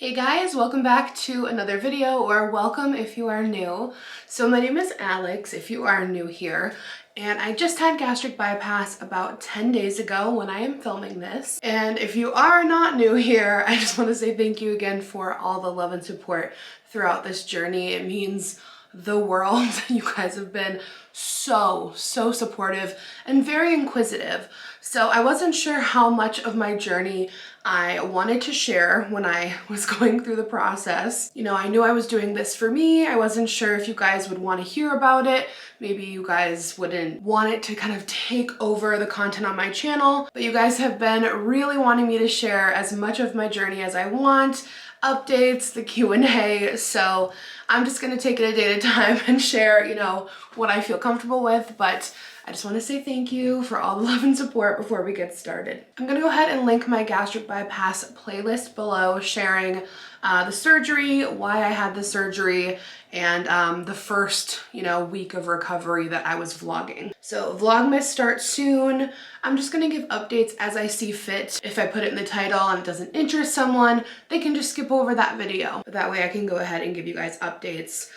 Hey guys, welcome back to another video, or welcome if you are new. So my name is Alex if you are new here, and I just had gastric bypass about 10 days ago when I am filming this. And if you are not new here, I just want to say thank you again for all the love and support throughout this journey. It means the world. You guys have been so supportive and very inquisitive. So I wasn't sure how much of my journey I wanted to share when I was going through the process. You know, I knew I was doing this for me. I wasn't sure if you guys would want to hear about it. Maybe you guys wouldn't want it to kind of take over the content on my channel, but you guys have been really wanting me to share as much of my journey as I want, updates, the Q&A. So I'm just gonna take it a day at a time and share, you know, what I feel comfortable with, but I just want to say thank you for all the love and support before we get started. I'm going to go ahead and link my gastric bypass playlist below, sharing the surgery, why I had the surgery, and the first, week of recovery that I was vlogging. So Vlogmas starts soon. I'm just going to give updates as I see fit. If I put it in the title and it doesn't interest someone, they can just skip over that video. But that way I can go ahead and give you guys updates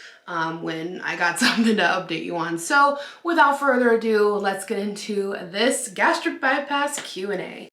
when I got something to update you on. So without further ado, let's get into this gastric bypass Q&A.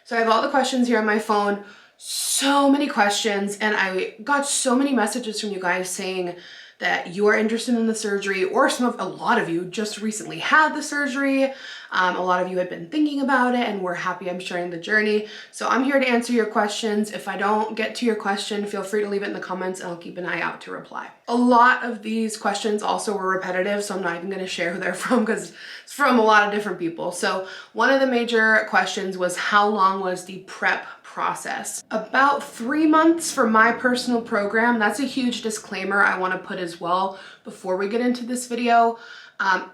So I have all the questions here on my phone. So many questions, and I got so many messages from you guys saying that you are interested in the surgery, or a lot of you just recently had the surgery. A lot of you had been thinking about it and we're happy I'm sharing the journey. So I'm here to answer your questions. If I don't get to your question, feel free to leave it in the comments and I'll keep an eye out to reply. A lot of these questions also were repetitive, so I'm not even going to share who they're from because it's from a lot of different people. So one of the major questions was, how long was the prep process? About 3 months for my personal program. That's a huge disclaimer I want to put as well before we get into this video.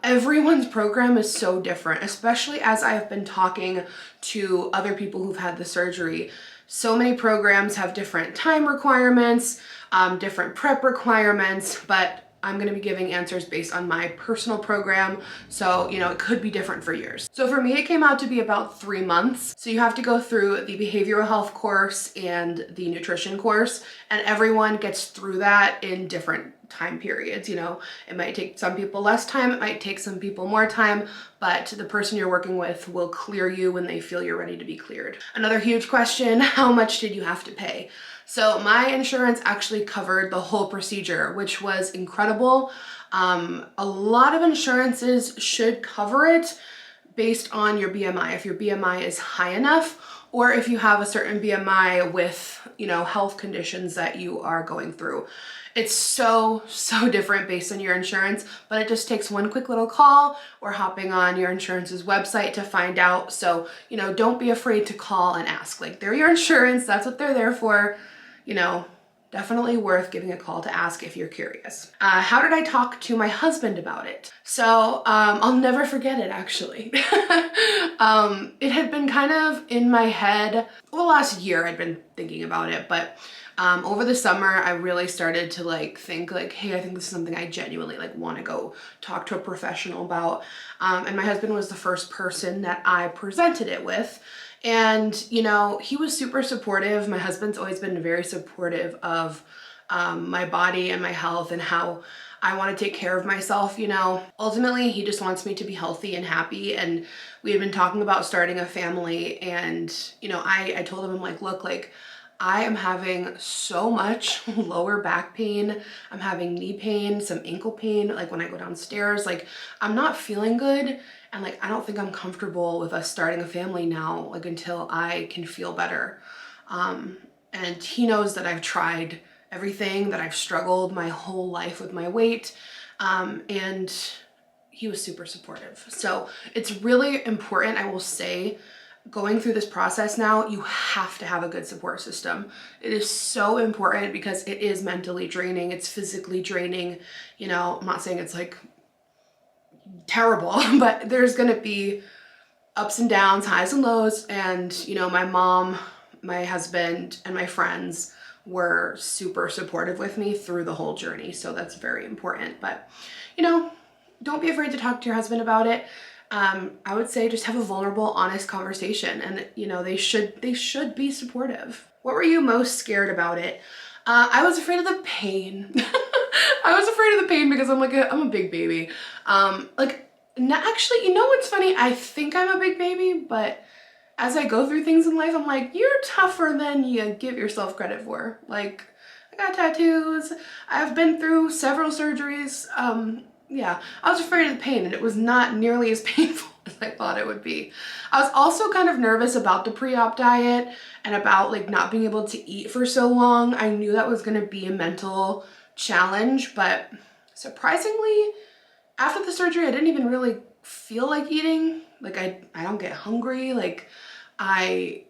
Everyone's program is so different, especially as I've been talking to other people who've had the surgery. So many programs have different time requirements, different prep requirements, but I'm going to be giving answers based on my personal program. So, it could be different for yours. So for me, it came out to be about 3 months. So you have to go through the behavioral health course and the nutrition course, and everyone gets through that in different time periods. It might take some people less time, it might take some people more time, but the person you're working with will clear you when they feel you're ready to be cleared. Another huge question, how much did you have to pay? So my insurance actually covered the whole procedure, which was incredible. A lot of insurances should cover it based on your BMI. If your BMI is high enough, or if you have a certain BMI with, health conditions that you are going through. It's so different based on your insurance, but it just takes one quick little call or hopping on your insurance's website to find out. So, don't be afraid to call and ask. Like, they're your insurance, that's what they're there for. Definitely worth giving a call to ask if you're curious. How did I talk to my husband about it? So I'll never forget it, actually. It had been kind of in my head. Well, last year I'd been thinking about it, but over the summer I really started to think hey, I think this is something I genuinely want to go talk to a professional about. And my husband was the first person that I presented it with. And, he was super supportive. My husband's always been very supportive of my body and my health and how I want to take care of myself. Ultimately, he just wants me to be healthy and happy. And we had been talking about starting a family. And, I told him, I'm like, look, I am having so much lower back pain. I'm having knee pain, some ankle pain, when I go downstairs, I'm not feeling good. And I don't think I'm comfortable with us starting a family now, until I can feel better. And he knows that I've tried everything, that I've struggled my whole life with my weight. And he was super supportive. So it's really important, I will say, going through this process now, you have to have a good support system. It is so important because it is mentally draining. It's physically draining. I'm not saying it's terrible, but there's gonna be ups and downs, highs and lows. And my mom my husband and my friends were super supportive with me through the whole journey. So that's very important. But, you know, don't be afraid to talk to your husband about it. I would say just have a vulnerable, honest conversation, and you know, they should be supportive. What were you most scared about it? I was afraid of the pain. I was afraid of the pain because I'm a big baby. Actually, you know what's funny? I think I'm a big baby, but as I go through things in life, I'm like, you're tougher than you give yourself credit for. Like, I got tattoos. I've been through several surgeries. Yeah, I was afraid of the pain, and it was not nearly as painful as I thought it would be. I was also kind of nervous about the pre-op diet and about like not being able to eat for so long. I knew that was going to be a mental challenge, but surprisingly, after the surgery, I didn't even really feel like eating. Like I don't get hungry. Like I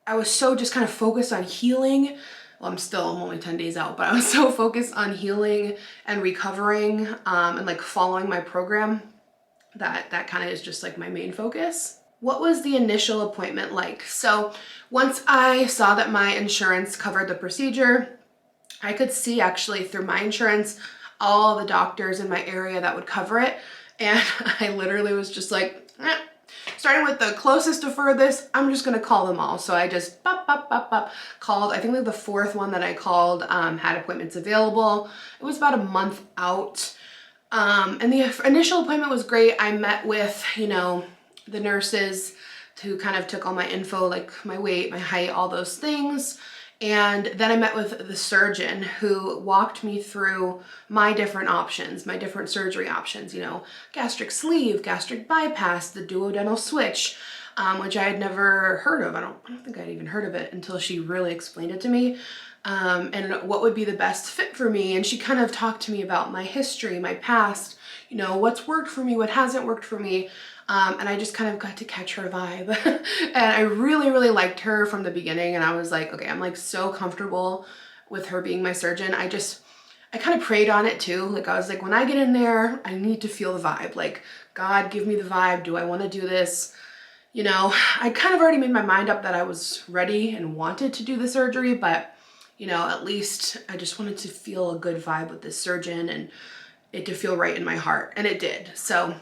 was so just kind of focused on healing. Well, I'm only 10 days out, but I was so focused on healing and recovering and like following my program that kind of is just like my main focus. What was the initial appointment like? So once I saw that my insurance covered the procedure, I could see actually through my insurance all the doctors in my area that would cover it. And I literally was just like, starting with the closest to furthest, I'm just gonna call them all. So I just called. I think like the fourth one that I called had appointments available. It was about a month out. And the initial appointment was great. I met with, you know, the nurses who kind of took all my info, like my weight, my height, all those things. And then I met with the surgeon who walked me through my different options, my different surgery options, you know, gastric sleeve, gastric bypass, the duodenal switch, which I had never heard of. I don't think I'd even heard of it until she really explained it to me, and what would be the best fit for me. And she kind of talked to me about my history, my past, you know, what's worked for me, what hasn't worked for me. And I just kind of got to catch her vibe. And I really, really liked her from the beginning. And I was like, okay, I'm like so comfortable with her being my surgeon. I kind of prayed on it too. Like I was like, when I get in there, I need to feel the vibe. Like, God, give me the vibe. Do I want to do this? You know, I kind of already made my mind up that I was ready and wanted to do the surgery, but you know, at least I just wanted to feel a good vibe with this surgeon and it to feel right in my heart. And it did. So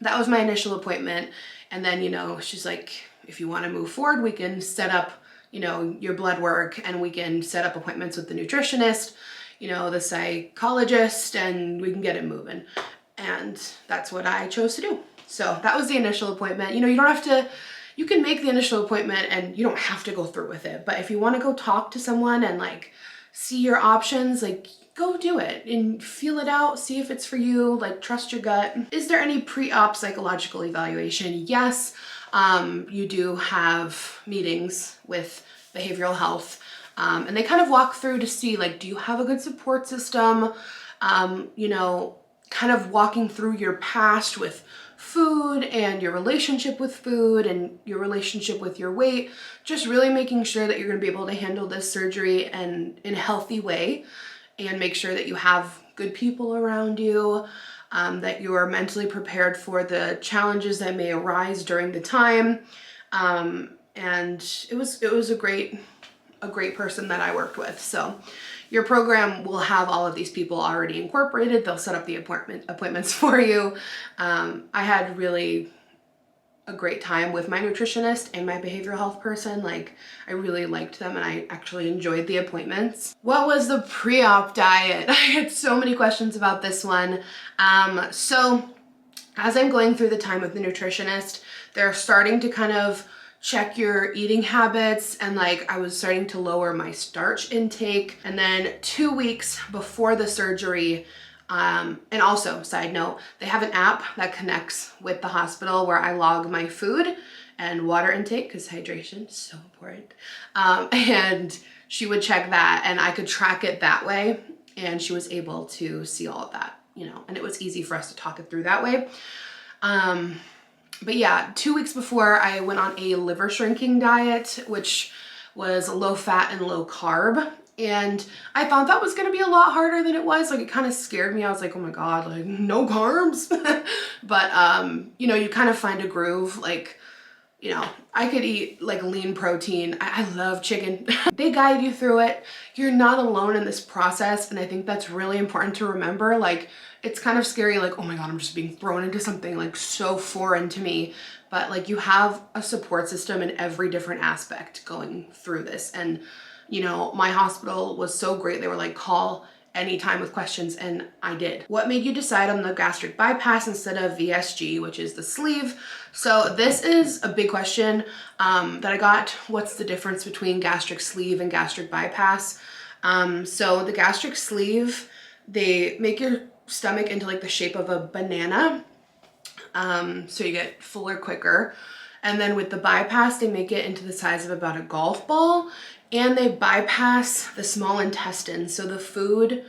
that was my initial appointment. And then, you know, she's like, if you want to move forward, we can set up, you know, your blood work, and we can set up appointments with the nutritionist, you know, the psychologist, and we can get it moving. And that's what I chose to do. So that was the initial appointment. You know, you don't have to, you can make the initial appointment and you don't have to go through with it. But if you want to go talk to someone and like see your options, like go do it and feel it out, see if it's for you, like trust your gut. Is there any pre-op psychological evaluation? Yes, you do have meetings with behavioral health, and they kind of walk through to see like, do you have a good support system? You know, kind of walking through your past with food and your relationship with food and your relationship with your weight, just really making sure that you're going to be able to handle this surgery and in a healthy way, and make sure that you have good people around you, that you are mentally prepared for the challenges that may arise during the time. And it was a great person that I worked with. So your program will have all of these people already incorporated. They'll set up the appointments for you. I had really a great time with my nutritionist and my behavioral health person. Like, I really liked them and I actually enjoyed the appointments. What was the pre-op diet? I had so many questions about this one. So as I'm going through the time with the nutritionist, they're starting to kind of check your eating habits, and like I was starting to lower my starch intake. And then 2 weeks before the surgery, and also, side note, they have an app that connects with the hospital where I log my food and water intake, because hydration is so important. And she would check that and I could track it that way. And she was able to see all of that, you know, and it was easy for us to talk it through that way. But yeah, 2 weeks before, I went on a liver shrinking diet, which was low fat and low carb. And I thought that was going to be a lot harder than it was. Like, it kind of scared me. I was like, oh my God, like no carbs. But, you know, you kind of find a groove. Like, you know, I could eat like lean protein. I love chicken. They guide you through it. You're not alone in this process. And I think that's really important to remember. Like, it's kind of scary, like, oh my God, I'm just being thrown into something like so foreign to me. But like, you have a support system in every different aspect going through this. And, you know, my hospital was so great. They were like, call anytime with questions, and I did. What made you decide on the gastric bypass instead of VSG, which is the sleeve? So this is a big question that I got. What's the difference between gastric sleeve and gastric bypass? So the gastric sleeve, they make your stomach into like the shape of a banana. So you get fuller quicker. And then with the bypass, they make it into the size of about a golf ball, and they bypass the small intestine. So the food,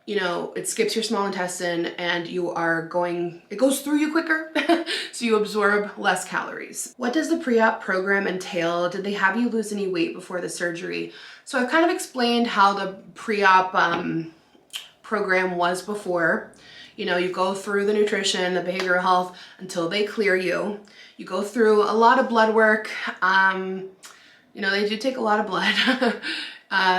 you know, it skips your small intestine and you are going, it goes through you quicker. So you absorb less calories. What does the pre-op program entail? Did they have you lose any weight before the surgery? So I've kind of explained how the pre-op program was before. You know, you go through the nutrition, the behavioral health until they clear you. You go through a lot of blood work. You know, they do take a lot of blood.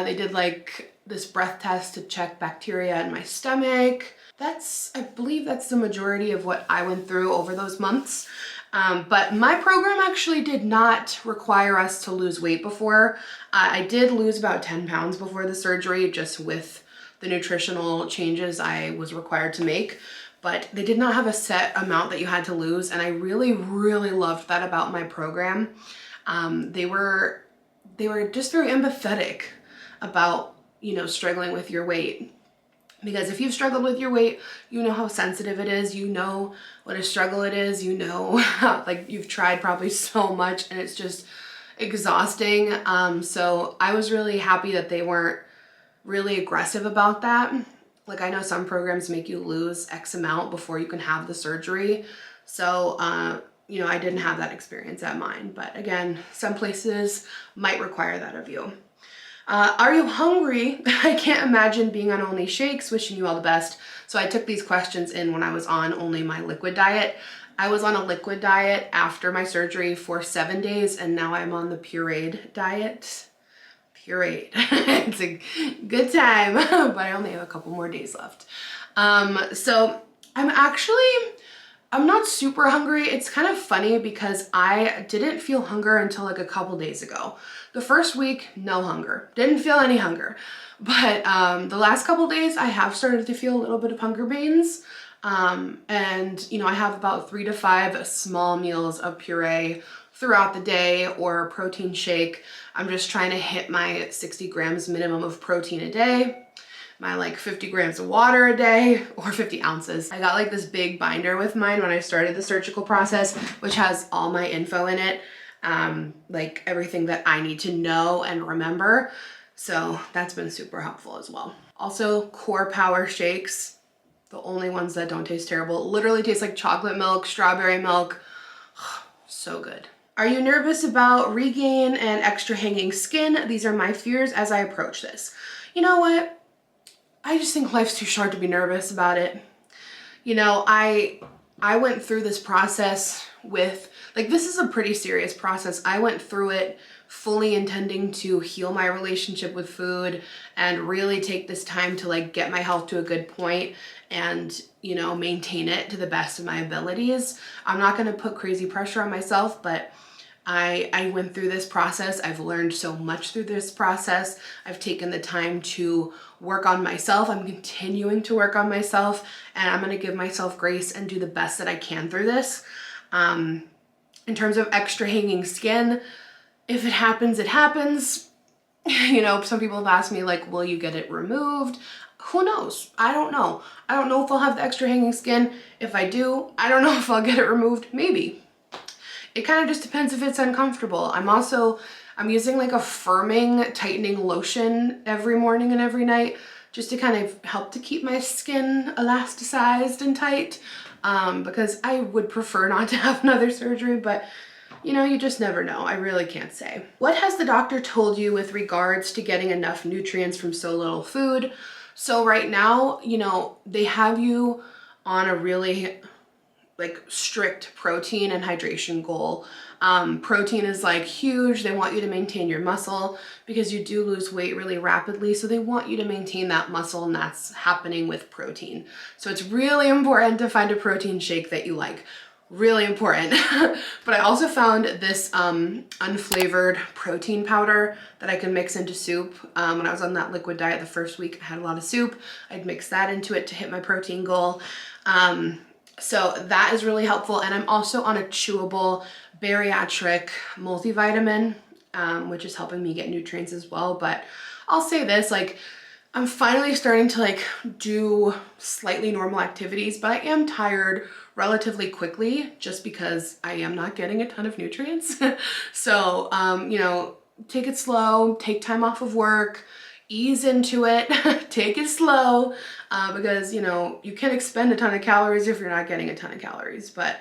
They did like this breath test to check bacteria in my stomach. I believe that's the majority of what I went through over those months. But my program actually did not require us to lose weight before. I did lose about 10 pounds before the surgery, just with the nutritional changes I was required to make. But they did not have a set amount that you had to lose. And I really, really loved that about my program. They were just very empathetic about, you know, struggling with your weight. Because if you've struggled with your weight, you know how sensitive it is, you know what a struggle it is, you know how, like, you've tried probably so much and it's just exhausting. So I was really happy that they weren't really aggressive about that. Like, I know some programs make you lose X amount before you can have the surgery. So, you know, I didn't have that experience at mine, but again, some places might require that of you. Are you hungry? I can't imagine being on only shakes. Wishing you all the best. So I took these questions in when I was on only my liquid diet. I was on a liquid diet after my surgery for 7 days, and now I'm on the pureed diet. Pureed. It's a good time, but I only have a couple more days left. So I'm not super hungry. It's kind of funny because I didn't feel hunger until like a couple days ago. The first week, no hunger. Didn't feel any hunger. But the last couple days, I have started to feel a little bit of hunger pains. And, you know, I have about 3 to 5 small meals of puree throughout the day, or a protein shake. I'm just trying to hit my 60 grams minimum of protein a day, my like 50 grams of water a day, or 50 ounces. I got like this big binder with mine when I started the surgical process, which has all my info in it, like everything that I need to know and remember. So that's been super helpful as well. Also, Core Power shakes, the only ones that don't taste terrible. It literally tastes like chocolate milk, strawberry milk. So good. Are you nervous about regain and extra hanging skin? These are my fears as I approach this. You know what? I just think life's too short to be nervous about it. You know, I went through this process with, like, this is a pretty serious process. I went through it fully intending to heal my relationship with food and really take this time to like get my health to a good point and, you know, maintain it to the best of my abilities. I'm not going to put crazy pressure on myself, but I went through this process. I've learned so much through this process. I've taken the time to work on myself. I'm continuing to work on myself, and I'm going to give myself grace and do the best that I can through this. In terms of extra hanging skin, if it happens, it happens. You know, some people have asked me, like, will you get it removed? Who knows? I don't know. I don't know if I'll have the extra hanging skin. If I do, I don't know if I'll get it removed. Maybe. It kind of just depends if it's uncomfortable. I'm using like a firming, tightening lotion every morning and every night just to kind of help to keep my skin elasticized and tight, because I would prefer not to have another surgery, but you know, you just never know. I really can't say. What has the doctor told you with regards to getting enough nutrients from so little food? So right now, you know, they have you on a really like strict protein and hydration goal. Protein is like huge. They want you to maintain your muscle because you do lose weight really rapidly. So they want you to maintain that muscle, and that's happening with protein. So it's really important to find a protein shake that you like. Really important. But I also found this unflavored protein powder that I can mix into soup. When I was on that liquid diet the first week, I had a lot of soup. I'd mix that into it to hit my protein goal. So that is really helpful. And I'm also on a chewable bariatric multivitamin, which is helping me get nutrients as well. But I'll say this, like, I'm finally starting to like do slightly normal activities, but I am tired relatively quickly just because I am not getting a ton of nutrients. So, you know, take it slow, take time off of work, ease into it, take it slow, because, you know, you can expend a ton of calories if you're not getting a ton of calories, but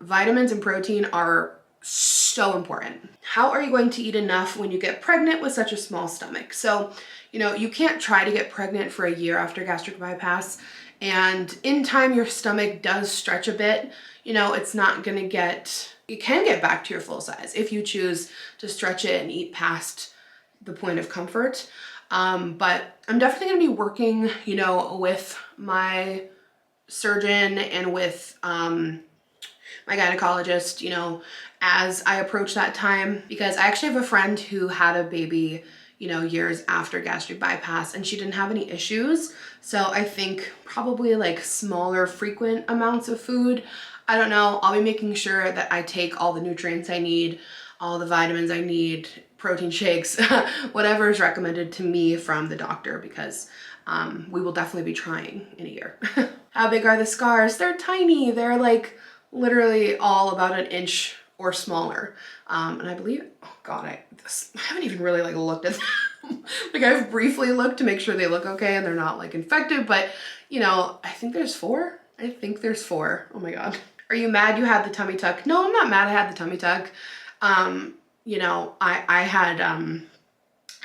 vitamins and protein are so important. How are you going to eat enough when you get pregnant with such a small stomach? So, you know, you can't try to get pregnant for a year after gastric bypass, and in time your stomach does stretch a bit. You know, it's not gonna get, you can get back to your full size if you choose to stretch it and eat past the point of comfort. But I'm definitely gonna be working, you know, with my surgeon and with my gynecologist, you know, as I approach that time, because I actually have a friend who had a baby, you know, years after gastric bypass, and she didn't have any issues. So I think probably like smaller, frequent amounts of food. I don't know. I'll be making sure that I take all the nutrients I need, all the vitamins I need, protein shakes, whatever is recommended to me from the doctor, because we will definitely be trying in a year. How big are the scars? They're tiny. They're like literally all about an inch or smaller. And I believe, oh God, I haven't even really like looked at them. Like I've briefly looked to make sure they look okay and they're not like infected, but you know, I think there's 4. I think there's 4. Oh my God. Are you mad you had the tummy tuck? No, I'm not mad I had the tummy tuck. You know, I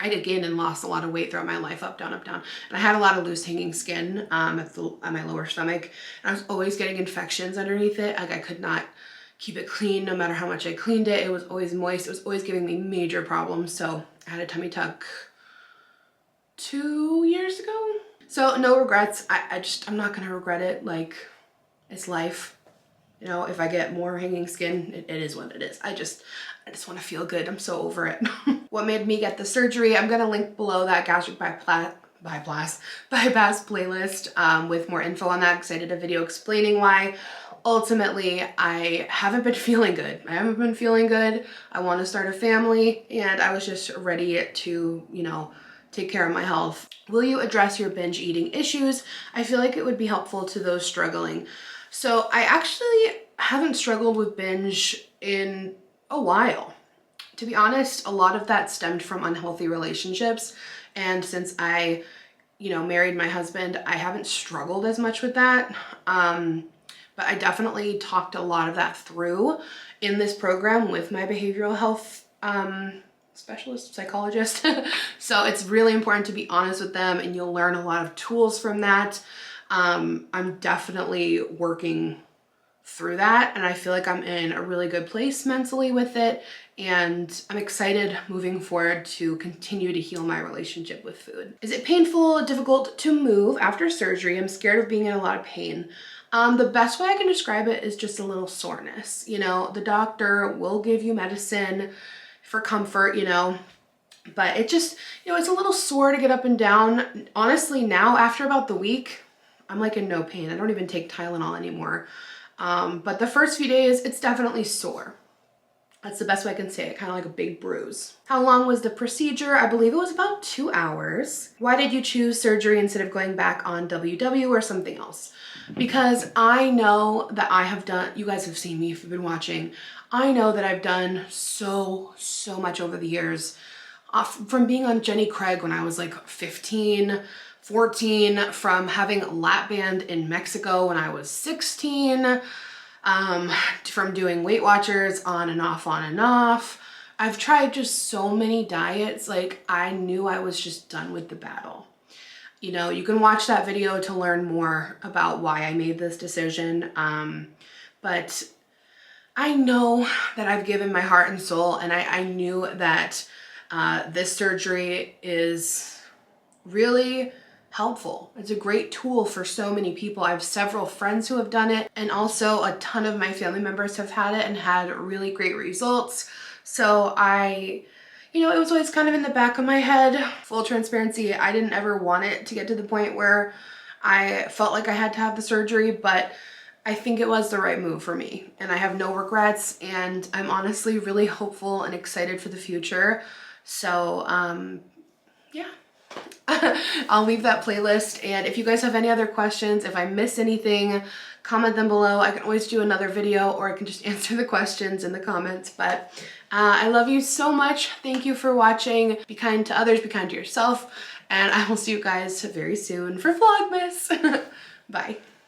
did gain and lost a lot of weight throughout my life, up, down, up, down. And I had a lot of loose hanging skin at my lower stomach. And I was always getting infections underneath it. Like I could not keep it clean no matter how much I cleaned it. It was always moist. It was always giving me major problems. So I had a tummy tuck 2 years ago. So no regrets. I'm not gonna regret it. Like, it's life. You know, if I get more hanging skin, it is what it is. I just want to feel good. I'm so over it. What made me get the surgery? I'm gonna link below that gastric bypass playlist with more info on that, because I did a video explaining why. Ultimately, I haven't been feeling good. I want to start a family, and I was just ready to, you know, take care of my health. Will you address your binge eating issues? I feel like it would be helpful to those struggling. So I actually haven't struggled with binge in a while. To be honest, a lot of that stemmed from unhealthy relationships. And since I, you know, married my husband, I haven't struggled as much with that. But I definitely talked a lot of that through in this program with my behavioral health specialist, psychologist. So it's really important to be honest with them, and you'll learn a lot of tools from that. I'm definitely working through that, and I feel like I'm in a really good place mentally with it, and I'm excited moving forward to continue to heal my relationship with food. Is it painful, difficult to move after surgery? I'm scared of being in a lot of pain. The best way I can describe it is just a little soreness. You know, the doctor will give you medicine for comfort, you know, but it just, you know, it's a little sore to get up and down. Honestly, now after about the week, I'm like in no pain. I don't even take Tylenol anymore. But the first few days, it's definitely sore. That's the best way I can say it, kind of like a big bruise. How long was the procedure? I believe it was about 2 hours. Why did you choose surgery instead of going back on WW or something else? Because I know that I have done, you guys have seen me if you've been watching, I know that I've done so much over the years. From being on Jenny Craig when I was like 15, 14, from having lap band in Mexico when I was 16, from doing Weight Watchers on and off. I've tried just so many diets, like I knew I was just done with the battle. you know, you can watch that video to learn more about why I made this decision. But I know that I've given my heart and soul, and I knew that this surgery is really helpful. It's a great tool for so many people. I have several friends who have done it, and also a ton of my family members have had it and had really great results. So you know, it was always kind of in the back of my head. Full transparency, I didn't ever want it to get to the point where I felt like I had to have the surgery, but I think it was the right move for me, and I have no regrets, and I'm honestly really hopeful and excited for the future. So, yeah. I'll leave that playlist, and if you guys have any other questions, if I missed anything, comment them below. I can always do another video, or I can just answer the questions in the comments. But I love you so much. Thank you for watching. Be kind to others, be kind to yourself, and I will see you guys very soon for Vlogmas. Bye.